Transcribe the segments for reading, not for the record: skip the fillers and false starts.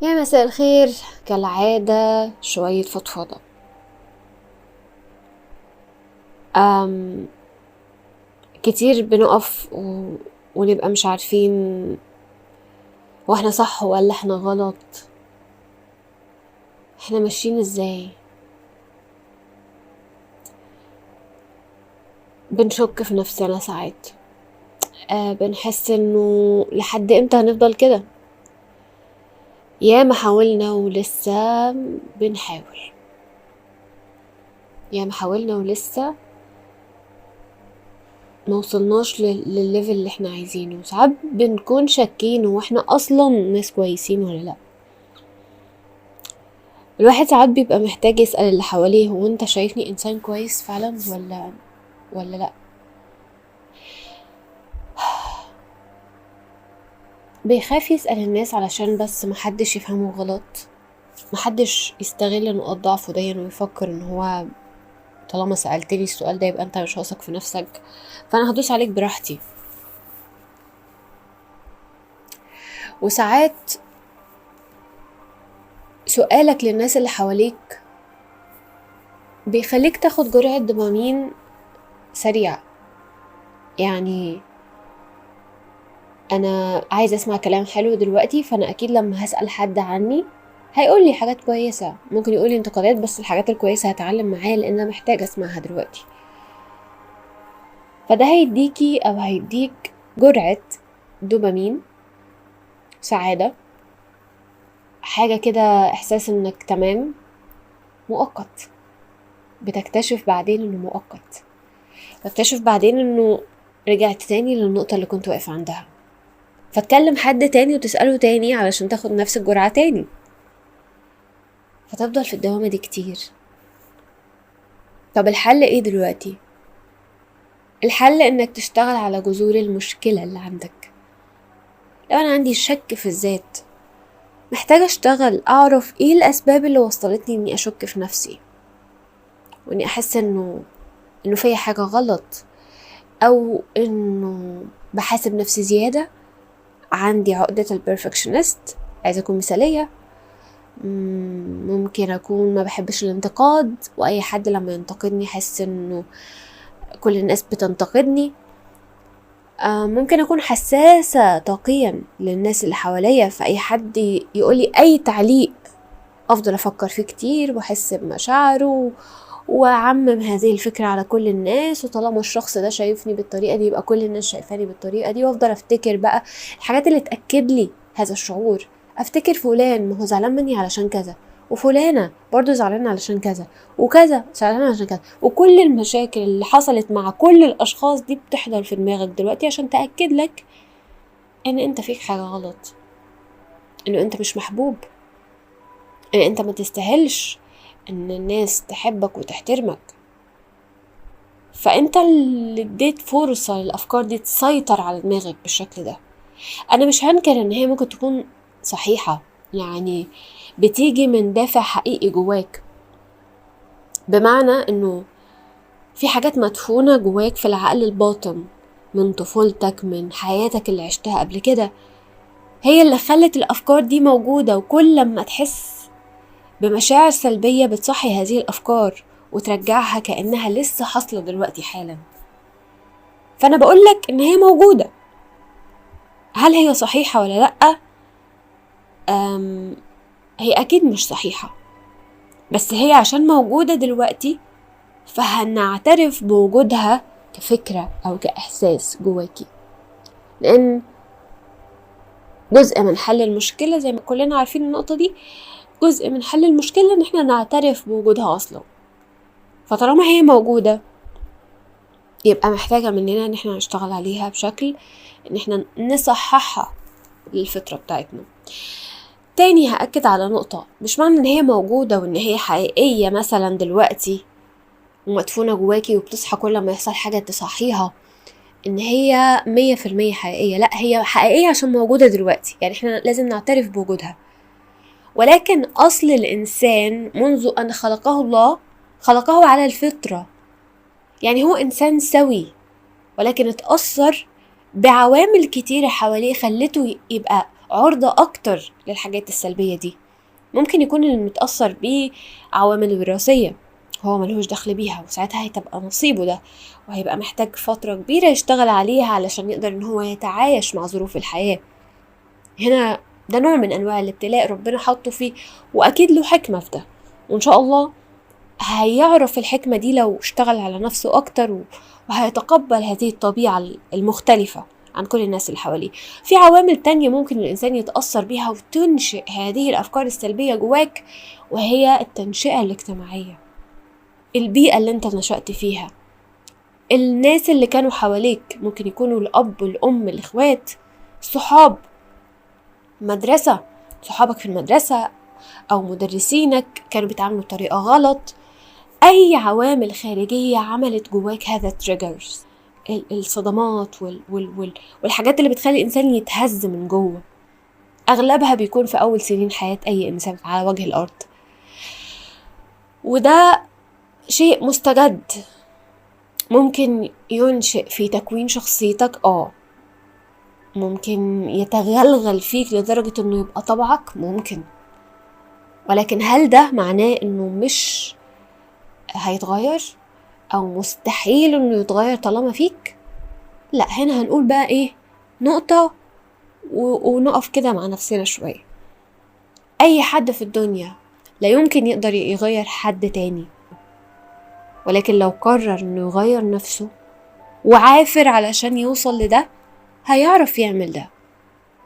يا مساء الخير. كالعادة شوية فضفضة. أم كتير بنقف ونبقى مش عارفين هو احنا صح ولا احنا غلط، احنا ماشيين ازاي. بنشك في نفسنا ساعات. بنحس انه لحد امتى هنفضل كده. يا ما حاولنا ولسه بنحاول، يا ما حاولنا ولسه ما وصلناش للليفل اللي احنا عايزينه. ساعات بنكون شاكين هو احنا اصلا ناس كويسين ولا لا. الواحد ساعات بيبقى محتاج يسأل اللي حواليه هو انت شايفني انسان كويس فعلا ولا لا. بيخاف يسأل الناس علشان بس محدش يفهمه غلط، محدش يستغل نقاط ضعفه دي ويفكر ان هو طالما سألتني السؤال ده يبقى انت مش واثق في نفسك فانا هدوس عليك براحتي. وساعات سؤالك للناس اللي حواليك بيخليك تاخد جرعة دوبامين سريع. يعني انا عايزه اسمع كلام حلو دلوقتي، فانا اكيد لما هسأل حد عني هيقول لي حاجات كويسه، ممكن يقول لي انتقادات بس الحاجات الكويسه هتعلم معايا لان انا محتاجه اسمعها دلوقتي. فده هيديكي او هيديك جرعه دوبامين، سعاده، حاجه كده، احساس انك تمام، مؤقت. بتكتشف بعدين انه مؤقت، بتكتشف بعدين انه رجعت تاني للنقطه اللي كنت واقف عندها، فتكلم حد تاني وتسأله تاني علشان تاخد نفس الجرعه تاني، فتفضل في الدوامة دي كتير. طب الحل ايه دلوقتي؟ الحل انك تشتغل على جذور المشكلة اللي عندك. لو انا عندي شك في الذات، محتاجة اشتغل اعرف ايه الاسباب اللي وصلتني اني اشك في نفسي واني احس انه فيا حاجة غلط، او انه بحاسب نفسي زيادة، عندي عقدة البرفكشنست، عايزة اكون مثالية. ممكن اكون ما بحبش الانتقاد واي حد لما ينتقدني احس انه كل الناس بتنتقدني. ممكن اكون حساسة طاقيا للناس اللي حواليا، فاي حد يقولي اي تعليق افضل افكر فيه كتير واحس بمشاعره واعمم هذه الفكرة على كل الناس، وطالما الشخص ده شايفني بالطريقة دي يبقى كل الناس شايفاني بالطريقة دي، وافضل افتكر بقى الحاجات اللي تأكد لي هذا الشعور. افتكر فلان ما هو زعلان مني علشان كذا، وفلانة برضو زعلانة علشان كذا، وكذا زعلانة علشان كذا، وكل المشاكل اللي حصلت مع كل الاشخاص دي بتحضر في دماغك دلوقتي عشان تأكد لك ان انت فيك حاجة غلط، انه انت مش محبوب، ان انت ما تستاهلش ان الناس تحبك وتحترمك. فانت اللي اديت فرصة للافكار دي تسيطر على دماغك بالشكل ده. انا مش هنكر ان هي ممكن تكون صحيحة، يعني بتيجي من دافع حقيقي جواك، بمعنى انه في حاجات مدفونة جواك في العقل الباطن من طفولتك، من حياتك اللي عشتها قبل كده، هي اللي خلت الافكار دي موجودة. وكل لما تحس بمشاعر سلبية بتصحي هذه الافكار وترجعها كأنها لسه حاصلة دلوقتي حالا. فانا بقولك ان هي موجودة. هل هي صحيحة ولا لأ؟ هي اكيد مش صحيحة، بس هي عشان موجودة دلوقتي فهنعترف بوجودها كفكرة او كاحساس جواكي، لان جزء من حل المشكلة زي ما كلنا عارفين النقطة دي، جزء من حل المشكلة ان احنا نعترف بوجودها اصلا. فطالما هي موجودة يبقى محتاجة مننا ان احنا نشتغل عليها بشكل ان احنا نصححها للفطرة بتاعتنا. تاني هأكد على نقطة، مش معنى ان هي موجودة وان هي حقيقية مثلا دلوقتي ومدفونة جواكي وبتصحى كل ما يحصل حاجة تصحيها ان هي 100% حقيقية. لا، هي حقيقية عشان موجودة دلوقتي، يعني احنا لازم نعترف بوجودها. ولكن اصل الانسان منذ ان خلقه الله خلقه على الفطرة، يعني هو انسان سوي، ولكن اتأثر بعوامل كتيرة حواليه خلته يبقى عرضة أكتر للحاجات السلبية دي. ممكن يكون اللي متأثر بيه عوامل وراثية هو ملهوش دخل بيها، وساعتها هيتبقى نصيبه ده، وهيبقى محتاج فترة كبيرة يشتغل عليها علشان يقدر ان هو يتعايش مع ظروف الحياة. هنا ده نوع من انواع الابتلاء ربنا حطه فيه، واكيد له حكمة في ده، وان شاء الله هيعرف الحكمة دي لو اشتغل على نفسه اكتر وهيتقبل هذه الطبيعة المختلفة عن كل الناس اللي حواليه. في عوامل تانية ممكن الإنسان يتأثر بيها وتنشئ هذه الأفكار السلبية جواك، وهي التنشئة الاجتماعية، البيئة اللي انت نشأت فيها، الناس اللي كانوا حواليك، ممكن يكونوا الأب والأم، الإخوات، الصحاب، مدرسة، صحابك في المدرسة أو مدرسينك كانوا بيتعاملوا بطريقة غلط. أي عوامل خارجية عملت جواك هذا التريجرز، الصدمات والحاجات اللي بتخلي الإنسان يتهز من جوه، أغلبها بيكون في أول سنين حياة أي إنسان على وجه الأرض. وده شيء مستجد ممكن ينشئ في تكوين شخصيتك، ممكن يتغلغل فيك لدرجة انه يبقى طبعك، ممكن، ولكن هل ده معناه انه مش هيتغير او مستحيل انه يتغير طالما فيك؟ لا، هنا هنقول بقى ايه نقطة ونقف كده مع نفسنا شوية. اي حد في الدنيا لا يمكن يقدر يغير حد تاني، ولكن لو قرر انه يغير نفسه وعافر علشان يوصل لده هيعرف يعمل ده.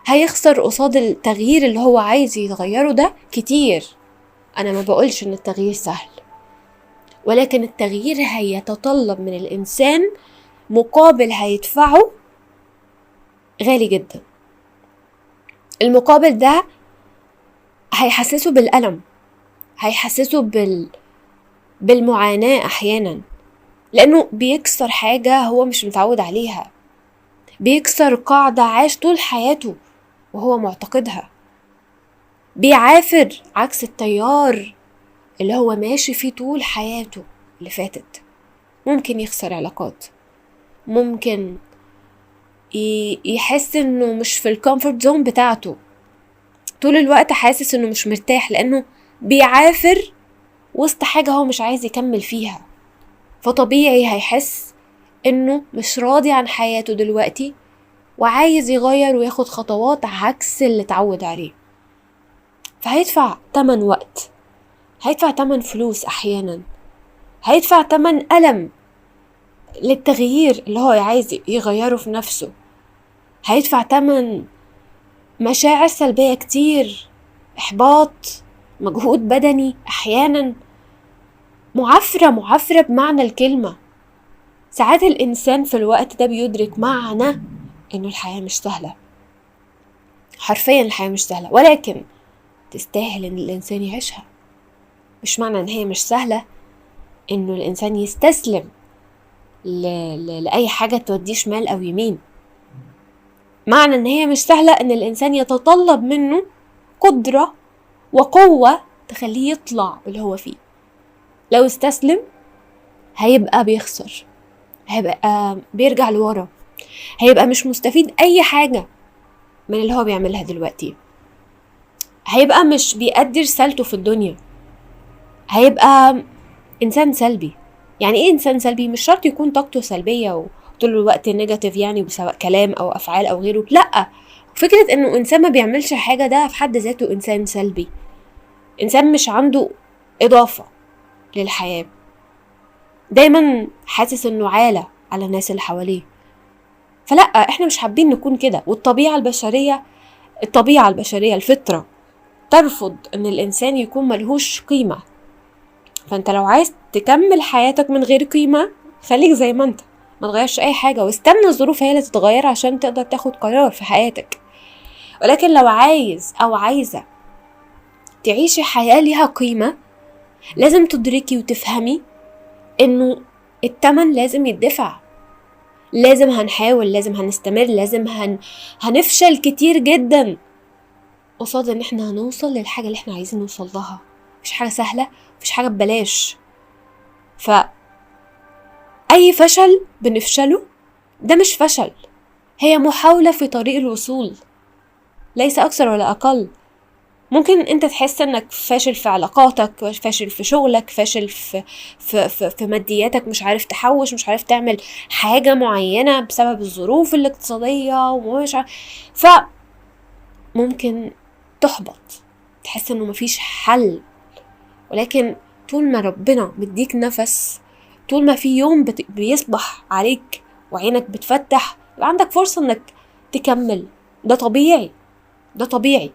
هيخسر قصاد التغيير اللي هو عايز يتغيره ده كتير. انا ما بقولش ان التغيير سهل، ولكن التغيير هيتطلب من الانسان مقابل هيدفعه غالي جدا. المقابل ده هيحسسه بالألم، هيحسسه بالمعاناة احيانا، لانه بيكسر حاجة هو مش متعود عليها، بيكسر قاعدة عاش طول حياته وهو معتقدها، بيعافر عكس التيار اللي هو ماشي فيه طول حياته اللي فاتت. ممكن يخسر علاقات، ممكن يحس انه مش في الكومفورت زون بتاعته، طول الوقت حاسس انه مش مرتاح لانه بيعافر وسط حاجة هو مش عايز يكمل فيها. فطبيعي هيحس انه مش راضي عن حياته دلوقتي وعايز يغير وياخد خطوات عكس اللي اتعود عليه. فهيدفع تمن وقت، هيدفع تمن فلوس احيانا، هيدفع تمن ألم للتغيير اللي هو عايز يغيره في نفسه، هيدفع تمن مشاعر سلبية كتير، إحباط، مجهود بدني أحيانا، معافرة بمعنى الكلمة. ساعات الإنسان في الوقت ده بيدرك معنى إنه الحياة مش سهلة، حرفيا الحياة مش سهلة، ولكن تستاهل إن الإنسان يعيشها. مش معنى إن هي مش سهلة إنه الإنسان يستسلم لأي حاجة توديه شمال أو يمين. معنى إن هي مش سهلة إن الإنسان يتطلب منه قدرة وقوة تخليه يطلع باللي هو فيه. لو استسلم هيبقى بيخسر، هيبقى بيرجع لورا، هيبقى مش مستفيد أي حاجة من اللي هو بيعملها دلوقتي، هيبقى مش بيأدي رسالته في الدنيا، هيبقى إنسان سلبي. يعني إيه إنسان سلبي؟ مش شرط يكون طاقته سلبية وطول الوقت نيجاتيف، يعني بسواء كلام أو أفعال أو غيره، لأ، فكرة إنه إنسان ما بيعملش حاجة ده في حد ذاته إنسان سلبي، إنسان مش عنده إضافة للحياة، دايما حاسس إنه عالة على الناس اللي حواليه. فلأ، إحنا مش حابين نكون كده. والطبيعة البشرية الفطرة ترفض إن الإنسان يكون ملهوش قيمة. فأنت لو عايز تكمل حياتك من غير قيمة خليك زي ما أنت، ما تغيرش أي حاجة، واستنى الظروف هي اللي تتغير عشان تقدر تاخد قرار في حياتك. ولكن لو عايز أو عايزة تعيشي حياة لها قيمة، لازم تدركي وتفهمي إنه التمن لازم يدفع، لازم هنحاول، لازم هنستمر، لازم هنفشل كتير جدا قصاد ان احنا هنوصل للحاجة اللي احنا عايزين نوصل لها. مفيش حاجة سهلة، مفيش حاجة ببلاش. فأي فشل بنفشله ده مش فشل، هي محاولة في طريق الوصول. ليس أكثر ولا أقل. ممكن انت تحس انك فاشل في علاقاتك، فاشل في شغلك، فاشل في مادياتك، مش عارف تحوش، مش عارف تعمل حاجة معينة بسبب الظروف الاقتصادية ومش عارف، فممكن تحبط، تحس انه مفيش حل. ولكن طول ما ربنا مديك نفس، طول ما في يوم بيصبح عليك وعينك بتفتح، يبقى عندك فرصة انك تكمل. ده طبيعي، ده طبيعي.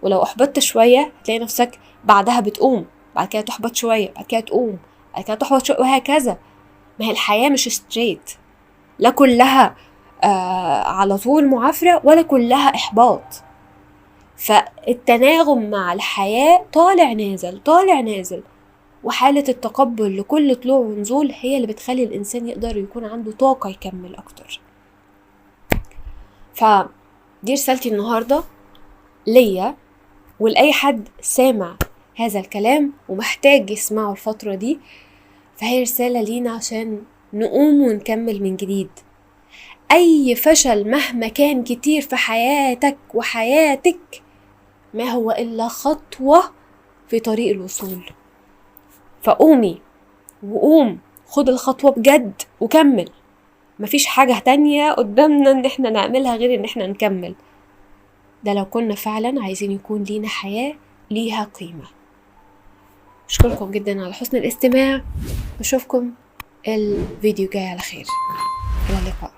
ولو احبطت شوية هتلاقي نفسك بعدها بتقوم، بعد كده تحبط شوية، بعد كده تقوم، بعد كده تحبط شوية، وهكذا. ما هي الحياة مش ستريت، لا كلها على طول معافرة ولا كلها إحباط. فالتناغم مع الحياة طالع نازل طالع نازل، وحالة التقبل لكل طلوع ونزول هي اللي بتخلي الإنسان يقدر يكون عنده طاقة يكمل أكتر. فدي رسالتي النهاردة ليا ولأي حد سامع هذا الكلام ومحتاج يسمعه الفترة دي، فهي رسالة لينا عشان نقوم ونكمل من جديد. أي فشل مهما كان كتير في حياتك وحياتك ما هو إلا خطوة في طريق الوصول. فقومي وقوم، خد الخطوة بجد وكمل. مفيش حاجة تانية قدامنا ان احنا نعملها غير ان احنا نكمل. ده لو كنا فعلا عايزين يكون لينا حياة ليها قيمة. أشكركم جدا على حسن الاستماع، واشوفكم الفيديو جاي على خير. إلى اللقاء.